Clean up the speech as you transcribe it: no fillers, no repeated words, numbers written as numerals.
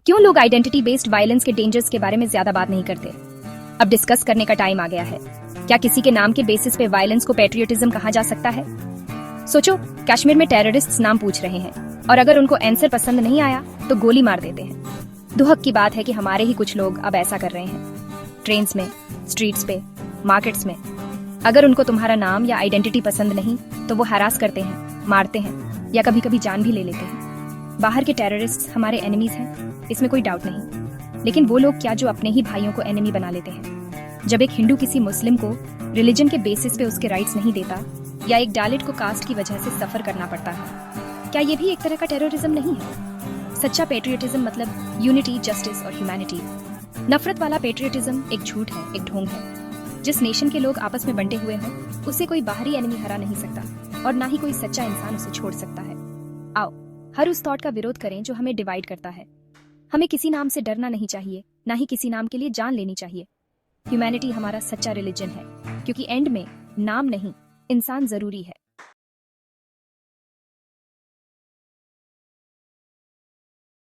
क्यों लोग identity based violence के डेंजर्स के बारे में ज्यादा बात नहीं करते? अब डिस्कस करने का टाइम आ गया है। क्या किसी के नाम के बेसिस पे वायलेंस को पैट्रियटिज्म कहा जा सकता है? सोचो, कश्मीर में टेररिस्ट्स नाम पूछ रहे हैं और अगर उनको आंसर पसंद नहीं आया तो गोली मार देते हैं। दुहक की बात है कि हमारे ही कुछ लोग अब ऐसा कर रहे हैं। ट्रेन्स में, स्ट्रीट्स पे, मार्केट्स में अगर उनको तुम्हारा नाम या आइडेंटिटी पसंद नहीं तो वो हरास करते हैं, मारते हैं या कभी कभी जान भी ले लेते हैं। बाहर के टेररिस्ट्स हमारे एनिमीज हैं, इसमें कोई डाउट नहीं। लेकिन वो लोग क्या जो अपने ही भाइयों को एनिमी बना लेते हैं? जब एक हिंदू किसी मुस्लिम को रिलीजन के बेसिस पे उसके राइट्स नहीं देता या एक डालिट को कास्ट की वजह से सफर करना पड़ता है, क्या ये भी एक तरह का टेररिज्म नहीं है? सच्चा पेट्रियटिज्म मतलब यूनिटी, जस्टिस और ह्यूमैनिटी। नफरत वाला पेट्रियटिज्म एक झूठ है, एक ढोंग है। जिस नेशन के लोग आपस में बंटे हुए हों उसे कोई बाहरी एनिमी हरा नहीं सकता और ना ही कोई सच्चा इंसान उसे छोड़ सकता है। आओ हर उस थॉट का विरोध करें जो हमें डिवाइड करता है। हमें किसी नाम से डरना नहीं चाहिए, ना ही किसी नाम के लिए जान लेनी चाहिए। ह्यूमैनिटी हमारा सच्चा रिलीजन है, क्योंकि एंड में नाम नहीं, इंसान जरूरी है।